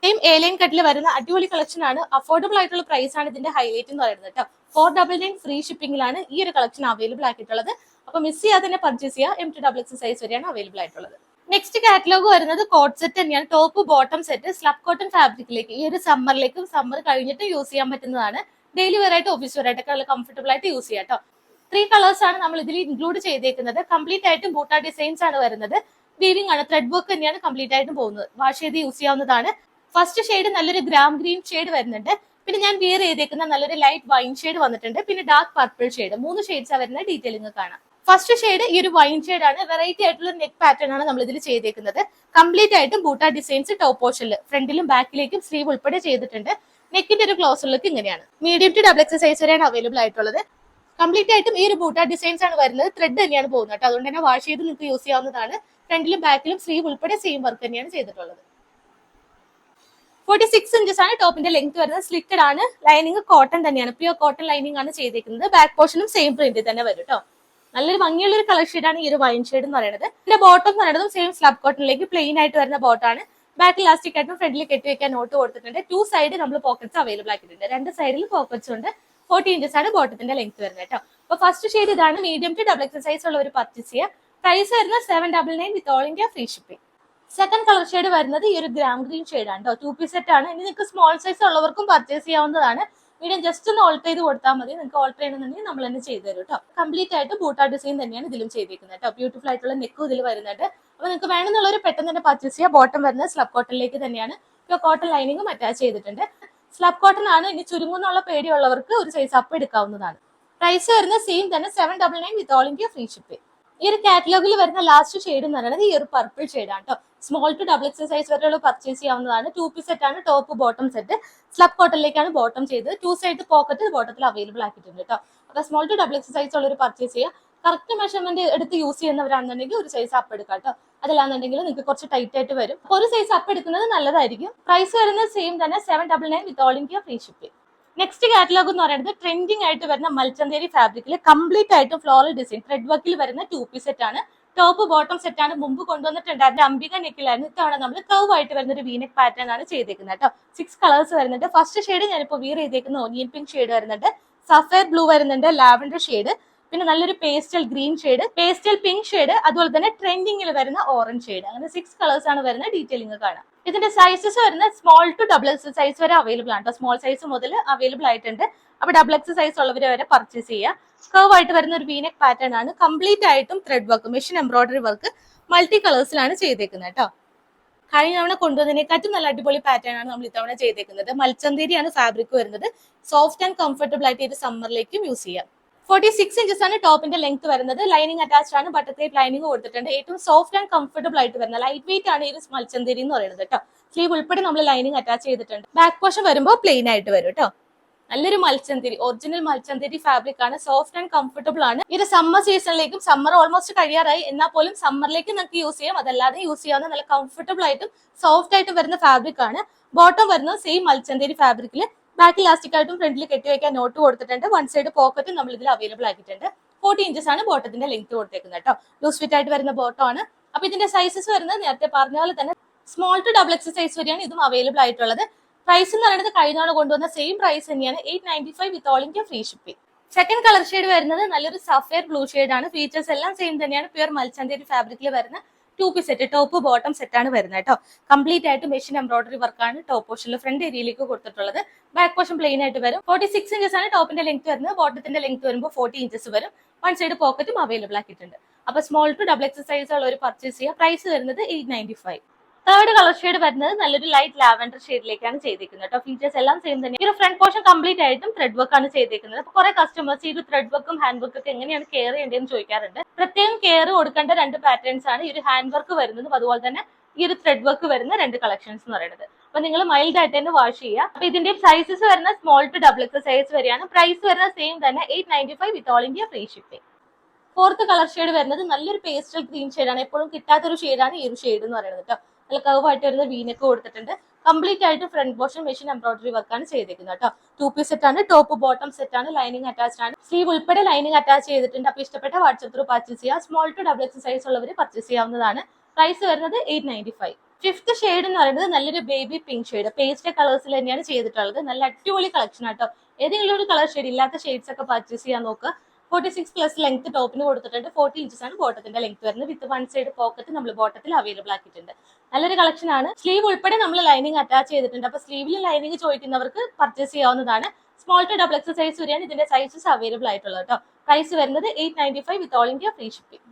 സെയിം ഏലൈൻ കട്ടിൽ വരുന്ന അടിപൊളി കളക്ഷൻ ആണ്. അഫോർഡബിൾ ആയിട്ടുള്ള പ്രൈസ് ആണ് ഇതിന്റെ ഹൈലൈറ്റ് എന്ന് പറയുന്നത് കേട്ടോ. 499 ഫ്രീ ഷിപ്പിംഗിലാണ് ഈ ഒരു കളക്ഷൻ അവൈലബിൾ ആക്കിയിട്ടുള്ളത്. അപ്പൊ മിസ് ചെയ്യാതെ തന്നെ പർച്ചേസ് ചെയ്യുക. M2XX സൈസ് വരെയാണ് അവൈലബിൾ ആയിട്ടുള്ളത്. നെക്സ്റ്റ് കാറ്റലോഗ് വരുന്നത് കോട്ട് സെറ്റ് തന്നെയാണ്. Top bottom set slub cotton ഫാബ്രിക്കിലേക്ക് ഈ ഒരു സമ്മറിലേക്കും സമ്മർ കഴിഞ്ഞിട്ട് യൂസ് ചെയ്യാൻ പറ്റുന്നതാണ്. ഡെയിലി വെയർ ആയിട്ട് ഓഫീസ് വെയർ ആയിട്ടൊക്കെ കംഫർട്ടബിൾ ആയിട്ട് യൂസ് ചെയ്യാം കേട്ടോ. 3 കളേഴ്സ് ആണ് നമ്മൾ ഇതിൽ ഇൻക്ലൂഡ് ചെയ്തേക്കുന്നത്. കംപ്ലീറ്റ് ആയിട്ടും ബൂട്ട ഡിസൈൻസ് ആണ് വരുന്നത്. വീവിംഗ് ആണ്. ത്രെഡ് വർക്ക് തന്നെയാണ് കംപ്ലീറ്റ് ആയിട്ടും പോകുന്നത്. വാഷ് ചെയ്ത് യൂസ് ചെയ്യാവുന്നതാണ്. ഫസ്റ്റ് ഷെയ്ഡ് നല്ലൊരു ഗ്രാം ഗ്രീൻ ഷെയ്ഡ് വരുന്നുണ്ട്. പിന്നെ ഞാൻ വിയർ ചെയ്തേക്കുന്ന നല്ലൊരു ലൈറ്റ് വൈൻ ഷെയ്ഡ് വന്നിട്ടുണ്ട്. പിന്നെ ഡാർക്ക് പർപ്പിൾ ഷെയ്ഡ്. 3 ഷെയ്ഡ്സ് വരുന്ന ഡീറ്റെയിലിംഗ് കാണാം. ഫസ്റ്റ് ഷെയ്ഡ് ഈ ഒരു വൈൻ ഷെയ്ഡ് ആണ്. വെറൈറ്റി ആയിട്ടുള്ള നെക്ക് പാറ്റേൺ ആണ് നമ്മൾ ഇതിൽ ചെയ്തേക്കുന്നത്. കംപ്ലീറ്റ് ആയിട്ടും ബൂട്ട ഡിസൈൻസ് ടോപ്പ് പോർഷനിൽ ഫ്രണ്ടിലും ബാക്കിലേക്കും സ്ലീവ് ഉൾപ്പെടെ ചെയ്തിട്ടുണ്ട്. നെക്കിന്റെ ഒരു ക്ലോസർ ലുക്ക് ഇങ്ങനെയാണ്. Medium to double X size വരെയാണ് അവൈലബിൾ ആയിട്ടുള്ളത്. കംപ്ലീറ്റ് ആയിട്ടും ഈ ഒരു ബൂട്ട ഡിസൈൻസ് ആണ് വരുന്നത്. ത്രെഡ് തന്നെയാണ് പോകുന്നത് കേട്ടോ. അതുകൊണ്ട് തന്നെ വാഷ് ചെയ്ത് നിങ്ങൾക്ക് യൂസ് ചെയ്യാവുന്നതാണ്. ഫ്രണ്ടിലും ബാക്കിലും സ്ലീവ് ഉൾപ്പെടെ സെയിം വർക്ക് തന്നെയാണ് ചെയ്തിട്ടുള്ളത്. 46 ഇഞ്ചസ് ആണ് ടോപ്പിന്റെ ലെങ്ത് വരുന്നത്. സ്ലിറ്റഡ് ആണ്. ലൈനിങ് കോട്ടൺ തന്നെയാണ്. പ്യൂർ കോട്ടൺ ലൈനിങ് ആണ് ചെയ്തിരിക്കുന്നത്. ബാക്ക് പോർഷനും സെയിം പ്രിന്റ് തന്നെ വരും കേട്ടോ. നല്ലൊരു ഭംഗിയുള്ള ഒരു കളർ ഷെയ്ഡാണ് ഈ ഒരു വൈൻ ഷെയ്ഡ് എന്ന് പറയുന്നത്. ഇതിന്റെ ബോട്ടം എന്ന് പറയുന്നതും സെയിം സ്ലബ് കോട്ടണിലേക്ക് പ്ലെയിൻ ആയിട്ട് വരുന്ന ബോട്ടാണ്. ബാക്ക് ഇലാസ്റ്റിക് ആയിട്ടും ഫ്രണ്ടിൽ കെട്ടി വെക്കാൻ നോട്ട് കൊടുത്തിട്ടുണ്ട്. 2 സൈഡ് നമ്മൾ പോക്കറ്റ്സ് അവൈലബിൾ ആക്കിയിട്ടുണ്ട്. 2 സൈഡിൽ പോക്കറ്റ്സ് ഉണ്ട്. 40 ഇഞ്ചസ് ആണ് ബോട്ടത്തിന്റെ ലെങ്ത് വരുന്നത് കേട്ടോ. അപ്പൊ ഫസ്റ്റ് ഷെയ്ഡ് ഇതാണ്. Medium to double X size ഉള്ള ഒരു പർച്ചേസ് ചെയ്യുക. പ്രൈസ് വരുന്നത് 799 with all India free shipping. Second colour shade വരുന്നത് ഈ ഒരു ഗ്രാം ഗ്രീൻ ഷെയ്ഡ് ആണ് കേട്ടോ. 2 പീസ് സെറ്റ് ആണ്. ഇനി നിങ്ങൾക്ക് സ്മോൾ സൈസ് ഉള്ളവർക്കും പർച്ചേസ് ചെയ്യാവുന്നതാണ്. മീഡിയം ജസ്റ്റ് ഒന്ന് ഓൾട്ടർ ചെയ്ത് കൊടുത്താൽ മതി. നിങ്ങൾക്ക് ഓൾട്ടർ ചെയ്യണമെന്നുണ്ടെങ്കിൽ നമ്മൾ തന്നെ ചെയ്തു തരും കേട്ടോ. കംപ്ലീറ്റ് ആയിട്ട് ബൂട്ട ഡിസൈൻ തന്നെയാണ് ഇതിലും ചെയ്തിരിക്കുന്നത് കേട്ടോ. ബ്യൂട്ടിഫുൾ ആയിട്ടുള്ള നെക്കും ഇതിൽ വരുന്നുണ്ട്. അപ്പൊ നിങ്ങൾക്ക് വേണമെന്നുള്ളവർ പെട്ടെന്ന് തന്നെ പർച്ചേസ് ചെയ്യുക. ബോട്ടം വരുന്നത് സ്ലബ് കോട്ടണിലേക്ക് തന്നെയാണ്. ഇപ്പോൾ കോട്ടൺ ലൈനിങ്ങും അറ്റാച്ച് ചെയ്തിട്ടുണ്ട്. സ്ലബ് കോട്ടൺ ആണ്. ഇനി ചുരുങ്ങുന്നുള്ള പേടിയുള്ളവർക്ക് ഒരു സൈസ് അപ്പ് എടുക്കാവുന്നതാണ്. പ്രൈസ് വരുന്നത് സെയിം തന്നെ 799 with all India free shipping. ഈ ഒരു കാറ്റലോഗിൽ വരുന്ന ലാസ്റ്റ് ഷെയ്ഡ് എന്ന് പറയുന്നത് ഈ ഒരു പർപ്പിൾ ഷെയ്ഡ് ആണ് കേട്ടോ. Small to double X size വരെയുള്ള പർച്ചേസ് ചെയ്യാവുന്നതാണ്. 2 പീസ് സെറ്റ് ആണ്. ടോപ്പ് ബോട്ടം സെറ്റ് സ്ലബ് കോട്ടണിലേക്കാണ് ബോട്ടം ചെയ്തത്. 2 സൈഡ് പോക്കറ്റ് ബോട്ടത്തിൽ അവൈലബിൾ ആക്കിയിട്ടുണ്ട് കേട്ടോ. അപ്പൊ small to double X size ഉള്ള ഒരു പർച്ചേസ് ചെയ്യുക. കറക്റ്റ് മെഷർമെന്റ് എടുത്ത് യൂസ് ചെയ്യുന്നവരാണെന്നുണ്ടെങ്കിൽ ഒരു സൈസ് അപ്പ് എടുക്കാം കേട്ടോ. അതല്ലാന്നുണ്ടെങ്കിൽ നിങ്ങൾക്ക് കുറച്ച് ടൈറ്റ് ആയിട്ട് വരും. ഒരു സൈസ് അപ്പ് എടുക്കുന്നത് നല്ലതായിരിക്കും. പ്രൈസ് വരുന്നത് സെയിം തന്നെ 799 with all India free shipping. Next catalogue എന്ന് പറയുന്നത് ട്രെൻഡിങ് ആയിട്ട് വരുന്ന മൽച്ചന്തേരി ഫാബ്രിക്കിൽ കംപ്ലീറ്റ് ആയിട്ട് ഫ്ലോറൽ ഡിസൈൻ ത്രെഡ് വർക്കിൽ വരുന്ന 2 പീസ് സെറ്റ് ആണ്. ടോപ്പ് ബോട്ടം സെറ്റ് ആണ്. മുമ്പ് കൊണ്ടുവന്നിട്ടുണ്ടായിരുന്നു അംബിക നെക്കിലായിരുന്നു. ഇത്തവണ നമ്മൾ കർവ് ആയിട്ട് വരുന്ന ഒരു വീനെക്ക് പാറ്റേൺ ആണ് ചെയ്തേക്കുന്നത് കേട്ടോ. 6 കളേഴ്സ് വരുന്നുണ്ട്. ഫസ്റ്റ് ഷെയ്ഡ് ഞാനിപ്പോൾ വിയർ ചെയ്തേക്കുന്ന ഓനിയൻ പിങ്ക് ഷെയ്ഡ് വരുന്നുണ്ട്. സഫയർ ബ്ലൂ വരുന്നുണ്ട്. ലാവൻഡർ ഷെയ്ഡ് പിന്നെ നല്ലൊരു pastel green shade, pastel pink shade, അതുപോലെ തന്നെ ട്രെൻഡിങ്ങിൽ വരുന്ന ഓറഞ്ച് ഷെയ്ഡ്. അങ്ങനെ 6 കളേഴ്സ് ആണ് വരുന്ന ഡീറ്റെയിലിംഗ് കാണാം. ഇതിന്റെ സൈസസ് വരുന്ന small to double X size വരെ അവൈലബിൾ ആണ്. സ്മോൾ സൈസ് മുതൽ അവൈലബിൾ ആയിട്ടുണ്ട്. അപ്പൊ ഡബിൾ എക്സ് സൈസ് ഉള്ളവരെ വരെ പർച്ചേസ് ചെയ്യുക. കർവ് ആയിട്ട് വരുന്ന ഒരു വീനെക്ക് പാറ്റേൺ ആണ്. കംപ്ലീറ്റ് ആയിട്ടും thread work, machine embroidery work multi കളേഴ്സിലാണ് ചെയ്തേക്കുന്നത് കേട്ടോ. കഴിഞ്ഞ തവണ കൊണ്ടുവന്നതിനെക്കാട്ടും നല്ല അടിപൊളി പാറ്റേൺ ആണ് നമ്മൾ ഇത്തവണ ചെയ്തേക്കുന്നത്. മൽച്ചന്തേരിയാണ് ഫാബ്രിക് വരുന്നത്. സോഫ്റ്റ് ആൻഡ് കംഫർട്ടബിൾ ആയിട്ട് ഇത് സമ്മറിലേക്കും യൂസ് ചെയ്യാം. 46 ഇഞ്ചസ് ആണ് ടോപ്പിന്റെ ലെങ്ത് വരുന്നത്. ലൈനിങ് അറ്റാച്ച്ഡ് ആണ്, ബട്ടർ ടൈപ്പ് ലൈനിങ് കൊടുത്തിട്ടുണ്ട്. ഏറ്റവും സോഫ്റ്റ് ആൻഡ് കംഫർട്ടബിൾ ആയിട്ട് വരുന്ന ലൈറ്റ് വെയിറ്റ് ആണ് ഈ മൽച്ചന്തേരി എന്ന് പറയുന്നത് കേട്ടോ. സ്ലീവ് ഉൾപ്പെടെ നമ്മൾ ലൈനിങ് അറ്റാച്ച് ചെയ്തിട്ടുണ്ട്. ബാക്ക് പോർഷൻ വരുമ്പോൾ പ്ലെയിൻ ആയിട്ട് വരും കേട്ടോ. നല്ലൊരു മൽച്ചന്തേരി, ഒറിജിനൽ മൽച്ചന്തേരി ഫാബ്രിക് ആണ്. സോഫ്റ്റ് ആൻഡ് കംഫർട്ടബിൾ ആണ്. ഇത് സമ്മർ സീസണിലേക്കും, സമ്മർ ഓൾമോസ്റ്റ് കഴിയാറായി, എന്നാൽ പോലും സമ്മറിലേക്ക് നമുക്ക് യൂസ് ചെയ്യാം, അതല്ലാതെ യൂസ് ചെയ്യാവുന്ന നല്ല കംഫർട്ടബിൾ ആയിട്ടും സോഫ്റ്റ് ആയിട്ടും വരുന്ന ഫാബ്രിക് ആണ്. ബോട്ടം വരുന്നത് സെയിം മൽച്ചന്തേരി ഫാബ്രിക്കിൽ ബാക്ക് ഇലാസ്റ്റിക് ആയിട്ടും ഫ്രണ്ടിൽ കെട്ടിവെക്കാൻ നോട്ട് കൊടുത്തിട്ടുണ്ട്. വൺ സൈഡ് പോക്കറ്റും നമ്മൾ ഇതിൽ അവൈലബിൾ ആക്കിയിട്ടുണ്ട്. 40 ഇഞ്ചസ് ആണ് ബോട്ടത്തിന്റെ ലെങ്ത് കൊടുത്തേക്കുന്നത് കേട്ടോ. ലൂസ് ഫിറ്റ് ആയിട്ട് വരുന്ന ബോട്ടം ആണ്. അപ്പൊ ഇതിന്റെ സൈസസ് വരുന്നത് നേരത്തെ പറഞ്ഞ പോലെ തന്നെ small to double X size വരെയാണ് ഇതും അവൈലബിൾ ആയിട്ടുള്ളത്. പ്രൈസ് എന്ന് പറയുന്നത് കഴിഞ്ഞ തവണ കൊണ്ടുവന്ന സെയിം പ്രൈസ് തന്നെയാണ്, 895 with all India free shipping. Second colour shade വരുന്നത് നല്ലൊരു സഫയർ ബ്ലൂ ഷെയ്ഡ് ആണ്. ഫീച്ചേഴ്സ് എല്ലാം സെയിം തന്നെയാണ്. പ്യുർ മൽച്ചന്തേരി ഫാബ്രിക്കിൽ വരുന്ന 2 piece set, top bottom set ആണ് വരുന്നത് കേട്ടോ. കംപ്ലീറ്റ് ആയിട്ട് മെഷീൻ എംബ്രോയിഡറി വർക്കാണ് ടോപ്പ് പോർഷനിൽ ഫ്രണ്ട് ഏരിയയിലേക്ക് കൊടുത്തിട്ടുള്ളത്. ബാക്ക് പോർഷൻ പ്ലെയിൻ ആയിട്ട് വരും. 46 ഇഞ്ചസ് ആണ് ടോപ്പിന്റെ ലെങ്ത് വരുന്നത്. ബോട്ടത്തിന്റെ ലെങ്ത് വരുമ്പോൾ 40 ഇഞ്ചസ് വരും. വൺ സൈഡ് പോക്കറ്റും അവൈലബിൾ ആക്കിയിട്ടുണ്ട്. അപ്പൊ small to double X size ഉള്ള ഒരു പർച്ചേസ് ചെയ്യുക. പ്രൈസ് വരുന്നത് 895. തേർഡ് കളർ ഷെയ്ഡ് വരുന്നത് നല്ലൊരു ലൈറ്റ് ലാവൻഡർ ഷെയ്ഡിലേക്കാണ് ചെയ്തേക്കുന്നത് കേട്ടോ. ഫീച്ചേഴ്സ് എല്ലാം സെയിം തന്നെ. ഈ ഒരു ഫ്രണ്ട് പോർഷൻ കംപ്ലീറ്റ് ആയിട്ടും ത്രെഡ് വർക്ക് ആണ് ചെയ്തേക്കുന്നത്. അപ്പൊ കുറെ കസ്റ്റമേഴ്സ് ഈ ഒരു ത്രെഡ് വർക്കും ഹാൻഡ് വർക്കും ഒക്കെ എങ്ങനെയാണ് കെയർ ചെയ്യേണ്ടതെന്ന് ചോദിക്കാറുണ്ട്. പ്രത്യേകം കെയർ കൊടുക്കേണ്ട 2 പാറ്റേൺസ് ആണ് ഈ ഒരു ഹാൻഡ് വർക്ക് വരുന്നതും അതുപോലെ തന്നെ ഈ ഒരു ത്രെഡ് വർക്ക് വരുന്ന 2 കളക്ഷൻസ് എന്ന് പറയുന്നത്. അപ്പൊ നിങ്ങൾ മൈൽഡ് ആയിട്ട് തന്നെ വാഷ് ചെയ്യുക. അപ്പൊ ഇതിന്റെ സൈസസ് വരുന്ന small to double X size വരെയാണ്. പ്രൈസ് വരുന്നത് സെയിം തന്നെ, 895 with all India free shipping. Fourth colour shade വരുന്നത് നല്ലൊരു പേസ്റ്റൽ ഗ്രീൻ ഷെയ്ഡാണ്. എപ്പോഴും കിട്ടാത്തൊരു ഷെയ്ഡാണ് ഈ ഒരു ഷെയ്ഡ് എന്ന് പറയുന്നത് കേട്ടോ. നല്ല കർവ് ആയിട്ട് വരുന്ന വീനൊക്കെ കൊടുത്തിട്ടുണ്ട്. കംപ്ലീറ്റ് ആയിട്ട് ഫ്രണ്ട് പോർഷൻ മെഷീൻ എംബ്രോയിഡറി വർക്കാണ് ചെയ്തേക്കുന്നത് കേട്ടോ. 2 പീസ് സെറ്റ് ആണ്, ടോപ്പ് ബോട്ടം സെറ്റ് ആണ്, ലൈനിങ് അറ്റാച്ച്ഡ് ആണ്. സ്ലീവ് ഉൾപ്പെടെ ലൈനിങ് അറ്റാച്ച് ചെയ്തിട്ടുണ്ട്. അപ്പൊ ഇഷ്ടപ്പെട്ട വാട്സ്ആപ്പ് ത്രൂ പർച്ചേസ് ചെയ്യുക. Small to double X size ഉള്ളവർ പർച്ചേസ് ചെയ്യാവുന്നതാണ്. പ്രൈസ് വരുന്നത് 895. ഫിഫ്ത്ത് ഷെയ്ഡ് എന്ന് പറയുന്നത് നല്ലൊരു ബേബി പിങ്ക് ഷെയ്ഡ്, പേസ്റ്റൽ കളേഴ്സിൽ തന്നെയാണ് ചെയ്തിട്ടുള്ളത്. നല്ല അടിപൊളി കളക്ഷൻ ആട്ടോ. ഏതെങ്കിലും ഒരു കളർ ഷെയ്ഡ് ഇല്ലാത്ത ഷെയ്ഡ്സ് ഒക്കെ പർച്ചേസ് ചെയ്യാൻ നോക്കുക. 46 പ്ലസ് ലെങ്ത് ടോപ്പിന് കൊടുത്തിട്ടുണ്ട്. 40 ഇഞ്ചസ് ആണ് ബോട്ടത്തിന്റെ ലെങ്ത് വരുന്നത്. വിത്ത് വൺ സൈഡ് പോക്കറ്റ് നമ്മൾ ബോട്ടത്തിൽ അവൈലബിൾ ആക്കിയിട്ടുണ്ട്. നല്ലൊരു കളക്ഷൻ ആണ്. സ്ലീവ് ഉൾപ്പെടെ നമ്മൾ ലൈനിങ് അറ്റാച്ച് ചെയ്തിട്ടുണ്ട്. അപ്പൊ സ്ലീവിൽ ലൈനിങ് ചോദിക്കുന്നവർക്ക് പർച്ചേസ് ചെയ്യാവുന്നതാണ്. Small to double X size വരെയാണ് ഇതിന്റെ സൈസസ് അവൈലബിൾ ആയിട്ടുള്ളത് കേട്ടോ. പ്രൈസ് വരുന്നത് 895 with all India free shipping.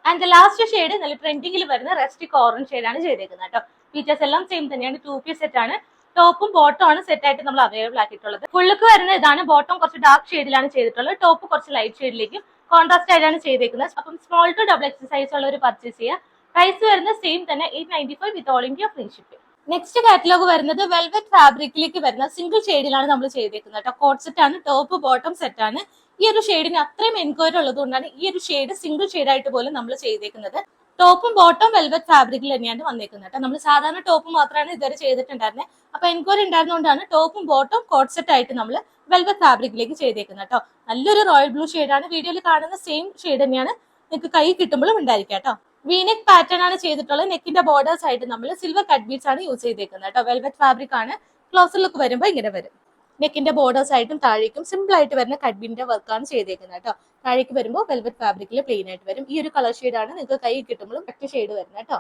And last shade നല്ല ട്രെൻഡിങ്ങിൽ വരുന്ന റെസ്റ്റിക് ഓറഞ്ച് ഷെയ്ഡാണ് ചെയ്തേക്കുന്നത് കേട്ടോ. ഫീച്ചേഴ്സ് എല്ലാം സെയിം തന്നെയാണ്. 2 പീസ് സെറ്റ് ആണ്. ടോപ്പും ബോട്ടം ആണ് സെറ്റ് ആയിട്ട് നമ്മൾ അവൈലബിൾ ആക്കിയിട്ടുള്ളത്. ഫുള്ളുക്ക് വരുന്ന ഇതാണ്. ബോട്ടം കുറച്ച് ഡാർക്ക് ഷെയ്ഡിലാണ് ചെയ്തിട്ടുള്ളത്. ടോപ്പ് കുറച്ച് ലൈറ്റ് ഷെയ്ഡിലേക്കും കോൺട്രാസ്റ്റ് ആയിട്ടാണ് ചെയ്തേക്കുന്നത്. അപ്പം small to double X size ഉള്ള ഒരു പർച്ചേസ് ചെയ്യുക. പ്രൈസ് വരുന്നത് സെയിം തന്നെ, 895 with all India free shipping. Next catalogue വരുന്നത് വെൽവെറ്റ് ഫാബ്രിക്കിലേക്ക് വരുന്ന സിംഗിൾ ഷെയ്ഡിലാണ് നമ്മൾ ചെയ്തേക്കുന്നത് കേട്ടോ. കോട്ട് സെറ്റ് ആണ്, ടോപ്പ് ബോട്ടം സെറ്റ് ആണ്. ഈ ഒരു ഷെയ്ഡിന് അത്രയും എൻക്വയറി ഉള്ളത് കൊണ്ടാണ് ഈ ഒരു ഷെയ്ഡ് സിംഗിൾ ഷെയ്ഡ് ആയിട്ട് പോലും നമ്മൾ ചെയ്തേക്കുന്നത്. ടോപ്പും ബോട്ടം വെൽവെറ്റ് ഫാബ്രിക്കിൽ തന്നെയാണ് വന്നേക്കുന്നത് കേട്ടോ. നമ്മൾ സാധാരണ ടോപ്പ് മാത്രമാണ് ഇതുവരെ ചെയ്തിട്ടുണ്ടായിരുന്നത്. അപ്പൊ എൻക്വയറി ഉണ്ടായിരുന്നതുകൊണ്ടാണ് ടോപ്പും ബോട്ടം കോട്ട് സെറ്റ് ആയിട്ട് നമ്മൾ വെൽവെറ്റ് ഫാബ്രിക്കിലേക്ക് ചെയ്തേക്കുന്നത് കേട്ടോ. നല്ലൊരു റോയൽ ബ്ലൂ ഷെയ്ഡാണ്. വീഡിയോയിൽ കാണുന്ന സെയിം ഷെയ്ഡ് തന്നെയാണ് നിങ്ങൾക്ക് കൈ കിട്ടുമ്പോഴും ഉണ്ടായിരിക്കാം കേട്ടോ. വീനെക്ക് പാറ്റേൺ ആണ് ചെയ്തിട്ടുള്ളത്. നെക്കിന്റെ ബോർഡേഴ്സ് ആയിട്ട് നമ്മൾ സിൽവർ കട്ട് ബീഡ്സ് ആണ് യൂസ് ചെയ്തേക്കുന്നത് കേട്ടോ. വെൽവെറ്റ് ഫാബ്രിക് ആണ്. ക്ലോസർ ലുക്ക് വരുമ്പോൾ ഇങ്ങനെ വരും. നെക്കിന്റെ ബോർഡേഴ്സ് ആയിട്ടും താഴേക്കും സിമ്പിൾ ആയിട്ട് വരുന്ന കട്ബിന്റെ വർക്കാണ് ചെയ്തേക്കുന്നത് കേട്ടോ. താഴേക്ക് വരുമ്പോൾ വെൽവെറ്റ് ഫാബ്രിക്കിൽ പ്ലെയിൻ ആയിട്ട് വരും. ഈ ഒരു കളർ ഷെയ്ഡാണ് നിങ്ങൾക്ക് കൈ കിട്ടുമ്പോഴും കറക്റ്റ് ഷെയ്ഡ് വരുന്നത് കേട്ടോ.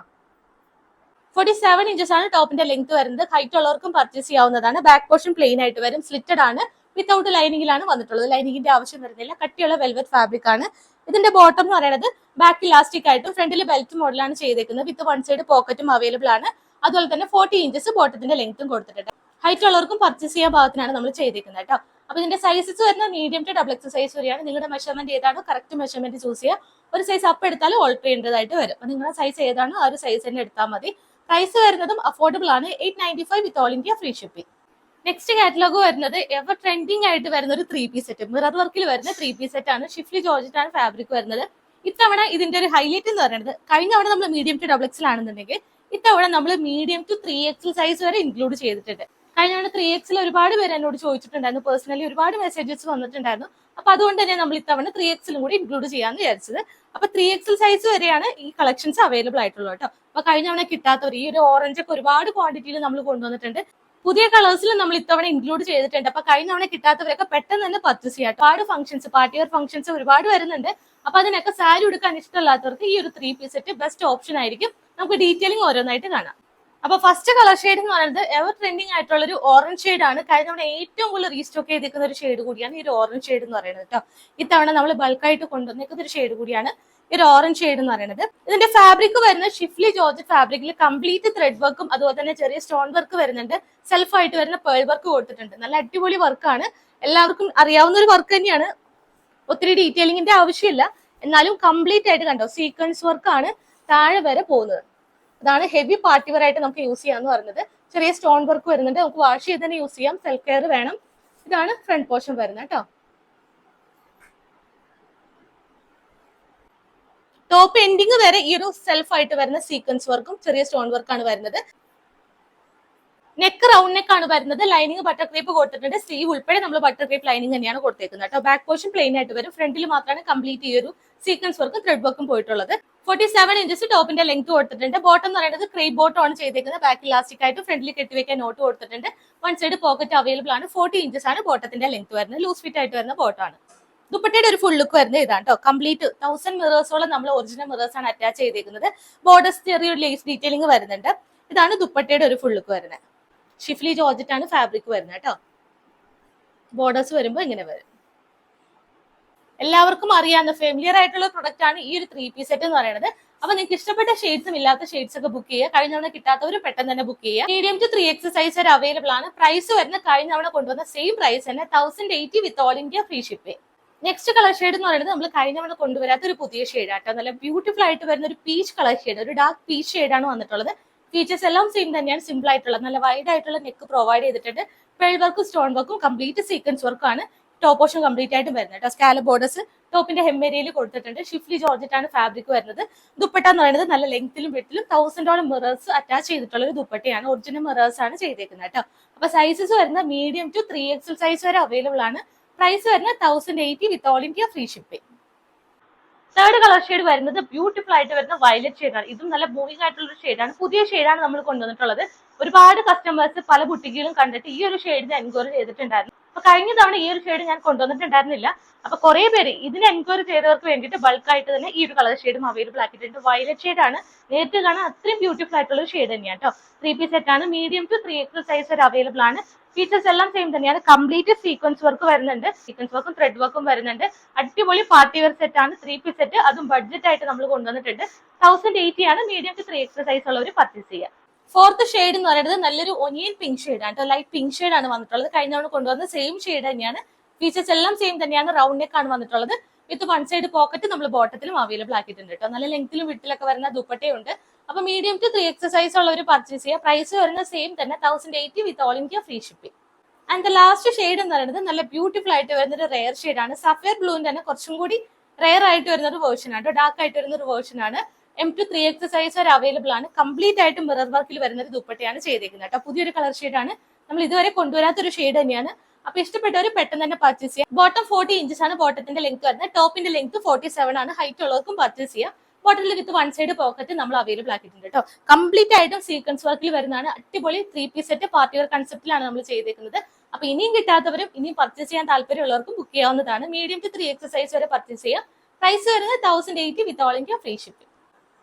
47 ഇഞ്ചസ് ആണ് ടോപ്പിന്റെ ലെങ്ത് വരുന്നത്. ഹൈറ്റ് ഉള്ളവർക്കും പർച്ചേസ് ചെയ്യാവുന്നതാണ്. ബാക്ക് പോർഷൻ പ്ലെയിൻ ആയിട്ട് വരും. സ്ലിറ്റഡ് ആണ്. വിത്തൗട്ട് ലൈനിങ്ങിലാണ് വന്നിട്ടുള്ളത്. ലൈനിങ്ങിന്റെ ആവശ്യം വരുന്നില്ല. കട്ടിയുള്ള വെൽവെറ്റ് ഫാബ്രിക് ആണ്. ഇതിന്റെ ബോട്ടം എന്ന് പറയുന്നത് ബാക്ക് ഇലാസ്റ്റിക് ആയിട്ടും ഫ്രണ്ടിൽ ബെൽറ്റ് മോഡലാണ് ചെയ്തേക്കുന്നത്. വിത്ത് വൺ സൈഡ് പോക്കറ്റും അവൈലബിൾ ആണ്. അതുപോലെ തന്നെ 40 ഇഞ്ചസ് ബോട്ടത്തിന്റെ ലെങ്ത്തും കൊടുത്തിട്ടുണ്ട്. ഹൈറ്റ് ഉള്ളവർക്കും പർച്ചേസ് ചെയ്യാൻ ഭാഗത്തിനാണ് നമ്മൾ ചെയ്തേക്കുന്നത് കേട്ടോ. അപ്പൊ ഇതിന്റെ സൈസസ് വരുന്ന medium to double X size വരെയാണ്. നിങ്ങളുടെ മെഷർമെന്റ് ഏതാണോ കറക്റ്റ് മെഷർമെന്റ് ചൂസ് ചെയ്യുക. ഒരു സൈസ് അപ്പ് എടുത്താൽ ഓൾട്ടർ ചെയ്യേണ്ടതായിട്ട് വരും. അപ്പൊ നിങ്ങളുടെ സൈസ് ഏതാണോ ആ ഒരു സൈസ് തന്നെ എടുത്താൽ മതി. പ്രൈസ് വരുന്നതും അഫോർഡബിൾ ആണ്. 895 with all India free shipping. Next catalogue വരുന്നത് എവർ ട്രെൻഡിങ് ആയിട്ട് വരുന്ന ഒരു 3 പീസ് സെറ്റ്, മിറർ വർക്കിൽ വരുന്ന 3 പീസ് സെറ്റ് ആണ്. ഷിഫ്ലി ജോർജറ്റ് ആണ് ഫാബ്രിക് വരുന്നത്. ഇത്തവണ ഇതിന്റെ ഒരു ഹൈലൈറ്റ് എന്ന് പറയുന്നത് കഴിഞ്ഞ തവണ നമ്മൾ മീഡിയം ടു ഡബിൾ എക്സിൽ ആണെന്നുണ്ടെങ്കിൽ ഇത്തവണ നമ്മൾ മീഡിയം ടു 3XL സൈസ് വരെ ഇൻക്ലൂഡ് ചെയ്തിട്ടുണ്ട്. കഴിഞ്ഞ തവണ 3XL ഒരുപാട് പേര് എന്നോട് ചോദിച്ചിട്ടുണ്ടായിരുന്നു. പേഴ്സണലി ഒരുപാട് മെസ്സേജസ് വന്നിട്ടുണ്ടായിരുന്നു. അപ്പൊ അതുകൊണ്ട് തന്നെ നമ്മൾ ഇത്തവണ 3XL കൂടി ഇൻക്ലൂഡ് ചെയ്യാന്ന് വിചാരിച്ചത്. അപ്പൊ 3XL സൈസ് വരെയാണ് ഈ കളക്ഷൻസ് അവൈലബിൾ ആയിട്ടുള്ളത് കേട്ടോ. അപ്പൊ കഴിഞ്ഞ തവണ കിട്ടാത്തവർ ഈ ഒരു ഓറഞ്ച് ഒക്കെ ഒരുപാട് ക്വാണ്ടിറ്റിയിൽ നമ്മൾ കൊണ്ടുവന്നിട്ടുണ്ട്. പുതിയ കളേഴ്സിൽ നമ്മൾ ഇത്തവണ ഇൻക്ലൂഡ് ചെയ്തിട്ടുണ്ട്. അപ്പൊ കഴിഞ്ഞ തവണ കിട്ടാത്തവരൊക്കെ പെട്ടെന്ന് തന്നെ പർച്ചേസ് ചെയ്യാം. ഒരുപാട് ഫംഗ്ഷൻസ്, പാർട്ടി വെയർ ഫംഗ്ഷൻസ് ഒരുപാട് വരുന്നുണ്ട്. അപ്പൊ അതിനൊക്കെ സാരി ഉടുക്കാൻ ഇഷ്ടമില്ലാത്തവർക്ക് ഈ ഒരു 3 പീസ് സെറ്റ് ബെസ്റ്റ് ഓപ്ഷൻ ആയിരിക്കും. നമുക്ക് ഡീറ്റെയിലിംഗ് ഓരോന്നായിട്ട് കാണാം. അപ്പൊ ഫസ്റ്റ് കളർ ഷെയ്ഡ് എന്ന് പറയുന്നത് എവർ ട്രെൻഡിങ് ആയിട്ടുള്ള ഒരു ഓറഞ്ച് ഷെയ്ഡ് ആണ്. കഴിഞ്ഞ തവണ ഏറ്റവും കൂടുതൽ റീസ്റ്റോക്ക് ചെയ്തിരിക്കുന്ന ഒരു ഷെയ്ഡ് കൂടിയാണ് ഈ ഒരു ഓറഞ്ച് ഷെയ്ഡ് എന്ന് പറയുന്നത് കേട്ടോ. ഇത്തവണ നമ്മൾ ബൾക്കായിട്ട് കൊണ്ടുവന്നിരിക്കുന്ന ഒരു ഷെയ്ഡ് കൂടിയാണ് ഈ ഒരു ഓറഞ്ച് ഷെയ്ഡ് എന്ന് പറയുന്നത്. ഇതിന്റെ ഫാബ്രിക് വരുന്നത് ഷിഫ്ലി ജോർജറ്റ് ഫാബ്രിക്കിൽ കംപ്ലീറ്റ് ത്രെഡ് വർക്കും അതുപോലെ തന്നെ ചെറിയ സ്റ്റോൺ വർക്ക് വരുന്നുണ്ട്. സെൽഫ് ആയിട്ട് വരുന്ന പേൾ വർക്ക് കൊടുത്തിട്ടുണ്ട്. നല്ല അടിപൊളി വർക്കാണ്, എല്ലാവർക്കും അറിയാവുന്ന ഒരു വർക്ക് തന്നെയാണ്. ഒത്തിരി ഡീറ്റെയിലിംഗിന്റെ ആവശ്യമില്ല, എന്നാലും കംപ്ലീറ്റ് ആയിട്ട് കണ്ടോ സീക്വൻസ് വർക്കാണ് താഴെ വരെ പോകുന്നത്. അതാണ് ഹെവി പാർട്ടി വെയർ ആയിട്ട് നമുക്ക് യൂസ് ചെയ്യാന്ന് പറയുന്നത്. ചെറിയ സ്റ്റോൺ വർക്ക് വരുന്നുണ്ട്, നമുക്ക് വാഷ് ചെയ്ത് തന്നെ യൂസ് ചെയ്യാം. സെൽഫ് കെയർ വേണം. ഇതാണ് ഫ്രണ്ട് പോർഷൻ വരുന്നത് കേട്ടോ. ടോപ്പ് എൻഡിങ് വരെ ഈ ഒരു സെൽഫ് ആയിട്ട് വരുന്ന സീക്വൻസ് വർക്കും ചെറിയ സ്റ്റോൺ വർക്കാണ് വരുന്നത്. നെക്ക് റൗണ്ട് നെക്ക് ആണ് വരുന്നത്. ലൈനിങ് ബട്ടർ ക്രീപ്പ് കൊടുത്തിട്ടുണ്ട്. സ്ലീവ് ഉൾപ്പെടെ നമ്മൾ ബട്ടർ ക്രീപ്പ് ലൈനിങ് തന്നെയാണ് കൊടുത്തേക്കുന്നത് കേട്ടോ. ബാക്ക് പോർഷൻ പ്ലെയിൻ ആയിട്ട് വരും. ഫ്രണ്ടിൽ മാത്രമാണ് കംപ്ലീറ്റ് ഈ ഒരു സീക്വൻസ് വർക്കും ത്രെഡ് വർക്കും പോയിട്ടുള്ളത്. 47 ഇഞ്ചസ് ടോപ്പിന്റെ ലെങ്ത് കൊടുത്തിട്ടുണ്ട്. ബോട്ടം എന്ന് പറയുന്നത് ക്രേപ്പ് ബോട്ടം ആണ് ചെയ്തേക്കുന്നത്. ബാക്ക് ഇലാസ്റ്റിക് ആയിട്ട് ഫ്രണ്ടിൽ കെട്ടിവെക്കാൻ നോട്ട് കൊടുത്തിട്ടുണ്ട്. വൺ സൈഡ് പോക്കറ്റ് അവൈലബിൾ ആണ്. 40 ഇഞ്ചസ് ആണ് ബോട്ടത്തിന്റെ ലെങ്ത് വരുന്നത്. ലൂസ് ഫിറ്റ് ആയിട്ട് വരുന്ന ബോട്ടാണ്. ദുപ്പട്ടയുടെ ഒരു ഫുൾ ലുക്ക് വരുന്നത് ഇതാണ് കേട്ടോ. കംപ്ലീറ്റ് 1000 മിറേഴ്സോളം നമ്മൾ ഒറിജിനൽ മിറേഴ്സ് ആണ് അറ്റാച്ച് ചെയ്തേക്കുന്നത്. ബോർഡേഴ്സ് ചെറിയൊരു ലേസ് ഡീറ്റെയിലിംഗ് വരുന്നുണ്ട്. ഇതാണ് ദുപ്പട്ടയുടെ ഒരു ഫുൾ ലുക്ക് വരുന്നത്. ഷിഫ്ലി ജോർജറ്റ് ആണ് ഫാബ്രിക് വരുന്നത് കേട്ടോ. ബോർഡേഴ്സ് വരുമ്പോൾ ഇങ്ങനെ വരും. എല്ലാവർക്കും അറിയാവുന്ന ഫെമിലിയർ ആയിട്ടുള്ള പ്രൊഡക്റ്റ് ആണ് ഈ ഒരു 3 പീസ് സെറ്റ് എന്ന് പറയുന്നത്. അപ്പൊ നിങ്ങൾക്ക് ഇഷ്ടപ്പെട്ട ഷെയ്ഡ്സും ഇല്ലാത്ത ഷെയ്ഡ്സ് ഒക്കെ ബുക്ക് ചെയ്യുക. കഴിഞ്ഞ തവണ കിട്ടാത്തവർ പെട്ടെന്ന് തന്നെ ബുക്ക് ചെയ്യുക. മീഡിയം ടു 3X സൈസ് വരെ അവൈലബിൾ ആണ്. പ്രൈസ് വരുന്ന കഴിഞ്ഞ തവണ കൊണ്ടുവന്ന സെയിം പ്രൈസ് തന്നെ 1080 വിത്ത് all India free shipping. Next colour shade എന്ന് പറയുന്നത് നമ്മൾ കഴിഞ്ഞ തവണ കൊണ്ടുവരാത്ത ഒരു പുതിയ ഷെയ്ഡ് ആട്ടോ. നല്ല ബ്യൂട്ടിഫുൾ ആയിട്ട് വരുന്ന ഒരു പീച്ച് കളർ ഷെയ്ഡ്, ഒരു ഡാർക്ക് പീച്ച് ഷെയ്ഡാണ് വന്നിട്ടുള്ളത്. ഫീച്ചേഴ്സ് എല്ലാം സെയിം തന്നെയാണ്, സിമ്പിൾ ആയിട്ടുള്ളത്. നല്ല വൈഡ് ആയിട്ടുള്ള നെക്ക് പ്രൊവൈഡ് ചെയ്തിട്ടുണ്ട്. പേൾ വർക്കും സ്റ്റോൺ വർക്കും കംപ്ലീറ്റ് സീക്വൻസ് വർക്കാണ് ടോപ്പ് പോർഷൻ കംപ്ലീറ്റ് ആയിട്ട് വരുന്നത് കേട്ടോ. സ്കാലപ്പ് ബോർഡേഴ്സ് ടോപ്പിന്റെ ഹെമ്മേരിയയിൽ കൊടുത്തിട്ടുണ്ട്. ഷിഫ്ലി ജോർജറ്റ് ആണ് ഫാബ്രിക് വരുന്നത്. ദുപ്പട്ട എന്ന് പറയുന്നത് നല്ല ലെങ്ത്തിലും വിട്ടിലും 1000 മിറേഴ്സ് അറ്റാച്ച് ചെയ്തിട്ടുള്ള ഒരു ദുപ്പട്ടയാണ്. ഒറിജിനൽ മിറേഴ്സ് ആണ് ചെയ്തേക്കുന്നത് കേട്ടോ. അപ്പൊ സൈസസ് വരുന്ന മീഡിയം ടു 3XL സൈസ് വരെ അവൈലബിൾ ആണ്. പ്രൈസ് വരുന്നത് 1080 വിത്ത് all India free shipping. Third colour shade വരുന്നത് ബ്യൂട്ടിഫുൾ ആയിട്ട് വരുന്ന വയലറ്റ് ഷെയ്ഡാണ്. ഇതും നല്ല മൂവിംഗ് ആയിട്ടുള്ള ഒരു ഷെയ്ഡാണ്. പുതിയ ഷെയ്ഡാണ് നമ്മൾ കൊണ്ടുവന്നിട്ടുള്ളത്. ഒരുപാട് കസ്റ്റമേഴ്സ് പല ബുട്ടിക്കുകളും കണ്ടിട്ട് ഈ ഒരു ഷെയ്ഡിന് എൻക്വയറി ചെയ്തിട്ടുണ്ടായിരുന്നു. അപ്പൊ കഴിഞ്ഞ തവണ ഈ ഒരു ഷെയ്ഡ് ഞാൻ കൊണ്ടുവന്നിട്ടുണ്ടായിരുന്നില്ല. അപ്പൊ കുറെ പേര് ഇതിന് എൻക്വയറി ചെയ്തവർക്ക് വേണ്ടിയിട്ട് ബൾക്കായിട്ട് തന്നെ ഈ ഒരു കളർ ഷെയ്ഡും അവൈലബിൾ ആക്കിയിട്ടുണ്ട്. വയലറ്റ് ഷെയ്ഡാണ്. നേരത്തെ കാണാൻ അത്രയും ബ്യൂട്ടിഫുൾ ആയിട്ടുള്ള ഒരു ഷെയ്ഡ് തന്നെയാണ് കേട്ടോ. 3 പീസ് സെറ്റ് ആണ്. മീഡിയം ടു 3XL സൈസ് വരെ അവൈലബിൾ ആണ്. ഫീച്ചേഴ്സ് എല്ലാം സെയിം തന്നെയാണ്. കംപ്ലീറ്റ് സീക്വൻസ് വർക്ക് വരുന്നുണ്ട്. സീക്വൻസ് വർക്കും ത്രെഡ് വർക്കും വരുന്നുണ്ട്. അടിപൊളി പാർട്ടി വെയർ സെറ്റ് ആണ്. 3 പീസ് സെറ്റ്, അതും ബഡ്ജറ്റ് ആയിട്ട് നമ്മൾ കൊണ്ടുവന്നിട്ടുണ്ട്. 1080 ആണ്. മീഡിയം ടു 3XL സൈസ് ഉള്ളവർ പർച്ചേസ് ചെയ്യുക. ഫോർത്ത് ഷെയ്ഡ് എന്ന് പറയുന്നത് നല്ലൊരു ഒനിയൻ പിങ്ക് ഷെയ്ഡ് ആണ്. ലൈറ്റ് പിങ്ക് ഷെയ്ഡ് ആണ് വന്നിട്ടുള്ളത്. കഴിഞ്ഞ തവണ കൊണ്ടുവന്ന സെയിം ഷെയ്ഡ് തന്നെയാണ്. ഫീച്ചേഴ്സ് എല്ലാം സെയിം തന്നെയാണ്. റൗണ്ട് നെക്ക് ആണ് വന്നിട്ടുള്ളത്. വിത്ത് വൺ സൈഡ് പോക്കറ്റ് നമ്മൾ ബോട്ടത്തിലും അവൈലബിൾ ആക്കിയിട്ടുണ്ട് കേട്ടോ. നല്ല ലെങ്ത്തിലും വിട്ടിലൊക്കെ വരുന്ന ദുപ്പട്ടയുണ്ട്. അപ്പൊ മീഡിയം ടു 3XL സൈസ് ഉള്ളവർ പർച്ചേസ് ചെയ്യുക. പ്രൈസ് വരുന്ന സെയിം തന്നെ 1080 വിത്ത് all India free shipping. And the last shade എന്ന് പറയുന്നത് നല്ല ബ്യൂട്ടിഫുൾ ആയിട്ട് വരുന്ന ഒരു റെയർ ഷെയ്ഡ് ആണ്. സഫയർ ബ്ലൂവിന്റെ തന്നെ കുറച്ചും കൂടി റെയർ ആയിട്ട് വരുന്ന ഒരു വേർഷൻ ആണ്. ഡാർക്ക് ആയിട്ട് വരുന്ന ഒരു വേർഷൻ ആണ്. M to 3X സൈസ് വരെ അവൈലബിൾ ആണ്. കംപ്ലീറ്റ് ആയിട്ട് മിറർ വർക്കിൽ വരുന്ന ഒരു ദുപ്പട്ടയാണ് ചെയ്തേക്കുന്നത് കേട്ടോ. പുതിയൊരു കളർ ഷെയ്ഡാണ്. നമ്മൾ ഇതുവരെ കൊണ്ടുവരാത്ത ഒരു ഷെയ്ഡ് തന്നെയാണ്. അപ്പൊ ഇഷ്ടപ്പെട്ടവർ പെട്ടെന്ന് തന്നെ പർച്ചേസ് ചെയ്യാം. ബോട്ടം 40 ഇഞ്ചസ് ആണ് ബോട്ടത്തിന്റെ ലെങ്ത് വരുന്നത്. ടോപ്പിന്റെ ലെങ്ത് 47 ആണ്. ഹൈറ്റ് ഉള്ളവർക്കും പർച്ചേസ് ചെയ്യാം. ബോട്ടലിൽ വിത്ത് വൺ സൈഡ് പോക്കറ്റ് നമ്മൾ അവൈലബിൾ ആക്കിയിട്ടുണ്ട് കേട്ടോ. കംപ്ലീറ്റ് ആയിട്ടും സീക്വൻസ് വർക്കിൽ വരുന്നതാണ്. അടിപൊളി 3 പീസ് സെറ്റ് പാർട്ടി വെയർ കൺസെപ്റ്റിലാണ് നമ്മൾ ചെയ്തേക്കുന്നത്. അപ്പൊ ഇനിയും കിട്ടാത്തവരും ഇനിയും പർച്ചേസ് ചെയ്യാൻ താല്പര്യമുള്ളവർക്കും ബുക്ക് ചെയ്യാവുന്നതാണ്. മീഡിയം ടു 3X സൈസ് വരെ പർച്ചേസ് ചെയ്യാം. പ്രൈസ് വരുന്നത് 1080 വിത്ത് ഓൾ ഇന്ത്യ ഫ്രീ ഷിപ്പിംഗ്.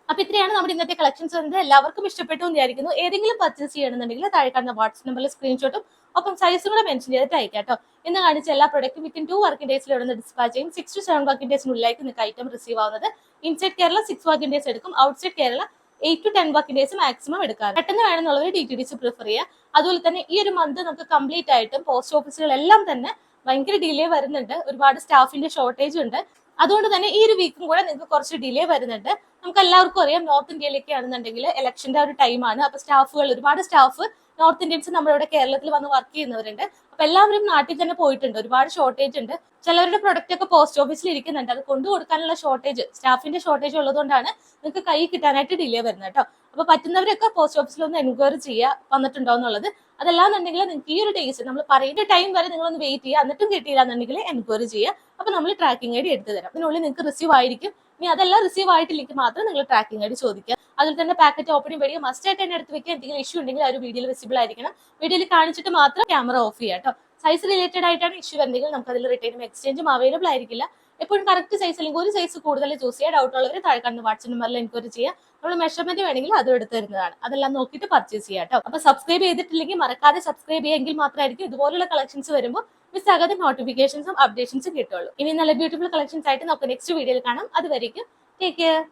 അപ്പൊ ഇത്രയാണ് നമ്മുടെ ഇന്നത്തെ കളക്ഷൻസ് വരുന്നത്. എല്ലാവർക്കും ഇഷ്ടപ്പെട്ടു എന്ന് വിചാരിക്കുന്നു. ഏതെങ്കിലും പർച്ചേസ് ചെയ്യണമെന്നുണ്ടെങ്കിൽ താഴെ കാണുന്ന വാട്സ്ആപ്പ് നമ്പറിൽ സ്ക്രീൻഷോട്ടും ഒപ്പം സൈസും കൂടെ മെൻഷൻ ചെയ്തിട്ട് അയക്കാം കേട്ടോ. ഇന്ന് കാണിച്ച എല്ലാ പ്രൊഡക്റ്റും വിത്തിൻ 2 വർക്കിംഗ് ഡേയ്സിൽ ഇവിടെ നിന്ന് ഡിസ്പാച്ച് ചെയ്യും. 6 to 7 വർക്കിംഗ് ഡേയ്സിനുള്ളിലായിട്ട് നിങ്ങൾക്ക് ഐറ്റം റിസീവ് ആവുന്നത്. ഇൻസൈഡ് കേരള 6 വർക്കിംഗ് ഡേയ്സ് എടുക്കും. Outside Kerala 8 to 10 working days maximum എടുക്കാം. പെട്ടെന്ന് വേണമെന്നുള്ളവർ DTDC പ്രിഫർ ചെയ്യുക. അതുപോലെ തന്നെ ഈ ഒരു മന്ത് നമുക്ക് കംപ്ലീറ്റ് ആയിട്ടും പോസ്റ്റ് ഓഫീസുകളെല്ലാം തന്നെ ഭയങ്കര ഡിലേ വരുന്നുണ്ട്. ഒരുപാട് സ്റ്റാഫിന്റെ ഷോർട്ടേജ് ഉണ്ട്. അതുകൊണ്ട് തന്നെ ഈ ഒരു വീക്കും കൂടെ നിങ്ങൾക്ക് കുറച്ച് ഡിലേ വരുന്നുണ്ട്. നമുക്ക് എല്ലാവർക്കും അറിയാം, നോർത്ത് ഇന്ത്യയിലേക്ക് ആണെന്നുണ്ടെങ്കിൽ ഇലക്ഷന്റെ ഒരു ടൈമാണ്. അപ്പൊ സ്റ്റാഫുകൾ, ഒരുപാട് സ്റ്റാഫ് നോർത്ത് ഇന്ത്യൻസ് നമ്മളിവിടെ കേരളത്തിൽ വന്ന് വർക്ക് ചെയ്യുന്നവരുണ്ട്. അപ്പൊ എല്ലാവരും നാട്ടിൽ തന്നെ പോയിട്ടുണ്ട്. ഒരുപാട് ഷോർട്ടേജ് ഉണ്ട്. ചിലവരുടെ പ്രൊഡക്റ്റ് ഒക്കെ പോസ്റ്റ് ഓഫീസിൽ ഇരിക്കുന്നുണ്ട്. അത് കൊണ്ടു കൊടുക്കാനുള്ള ഷോർട്ടേജ്, സ്റ്റാഫിന്റെ ഷോർട്ടേജ് ഉള്ളതുകൊണ്ടാണ് നിങ്ങൾക്ക് കൈ കിട്ടാനായിട്ട് ഡിലേ വരുന്നത് കേട്ടോ. അപ്പൊ പറ്റുന്നവരൊക്കെ പോസ്റ്റ് ഓഫീസിൽ ഒന്ന് എൻക്വയറി ചെയ്യുക വന്നിട്ടുണ്ടോ എന്നുള്ളത്. അതല്ലാന്നുണ്ടെങ്കിൽ നിങ്ങൾക്ക് ഈ ഒരു ഡേയ്സ് നമ്മൾ പറയുന്ന ടൈം വരെ നിങ്ങളൊന്ന് വെയിറ്റ് ചെയ്യുക, എന്നിട്ടും കിട്ടിയില്ല എന്നുണ്ടെങ്കിൽ എൻക്വയറി ചെയ്യുക. അപ്പൊ നമ്മൾ ട്രാക്കിംഗ് ഐ ഡി എടുത്തു തരാം. അതിനുള്ളിൽ നിങ്ങൾക്ക് റിസീവ് ആയിരിക്കും. ഇനി അതെല്ലാം റിസീവ് ആയിട്ടില്ലെങ്കിൽ മാത്രം നിങ്ങൾ ട്രാക്കിംഗ് ഐ ഡി ചോദിക്കുക. അതിൽ തന്നെ പാക്കറ്റ് ഓപ്പണിംഗ് വീഡിയോ മസ്റ്റ് ആയിട്ട് തന്നെ എടുത്ത് വെക്കുക. എന്തെങ്കിലും ഇഷ്യൂ ഉണ്ടെങ്കിൽ ആ ഒരു വീഡിയോയിൽ വിസിബിൾ ആയിരിക്കണം. വീഡിയോയിൽ കാണിച്ചിട്ട് മാത്രം ക്യാമറ ഓഫ് ചെയ്യുക കേട്ടോ. സൈസ് റിലേറ്റഡ് ആയിട്ടാണ് ഇഷ്യൂ വരുന്നെങ്കിൽ നമുക്ക് അതിൽ റിട്ടേണും എക്സ്ചേഞ്ചും അവൈലബിൾ ആയിരിക്കില്ല. എപ്പോഴും കറക്റ്റ് സൈസ് അല്ലെങ്കിൽ ഒരു സൈസ് കൂടുതൽ ചൂസ് ചെയ്യുക. ഡൗട്ട് ഉള്ളവർ താഴെ കാണുന്ന വാട്സ്ആപ്പ് നമ്പറിൽ എൻക്വയറി ചെയ്യുക. നമ്മൾ മെഷർമെന്റ് വേണമെങ്കിൽ അതും എടുത്ത് തരുന്നതാണ്. അതെല്ലാം നോക്കിയിട്ട് പർച്ചേസ് ചെയ്യാം കേട്ടോ. അപ്പൊ സബ്സ്ക്രൈബ് ചെയ്തിട്ടില്ലെങ്കിൽ മറക്കാതെ സബ്സ്ക്രൈബ് ചെയ്യുമെങ്കിൽ മാത്രമായിരിക്കും ഇതുപോലുള്ള കളക്ഷൻസ് വരുമ്പോൾ മിസ്സാകാതെ നോട്ടിഫിക്കേഷൻസും അപ്ഡേഷൻസും കിട്ടുള്ളൂ. ഇനി നല്ല ബ്യൂട്ടിഫുൾ കളക്ഷൻസ് ആയിട്ട് നമുക്ക് നെക്സ്റ്റ് വീഡിയോയിൽ കാണാം. അതുവരേക്കും ടേക്ക് കെയർ.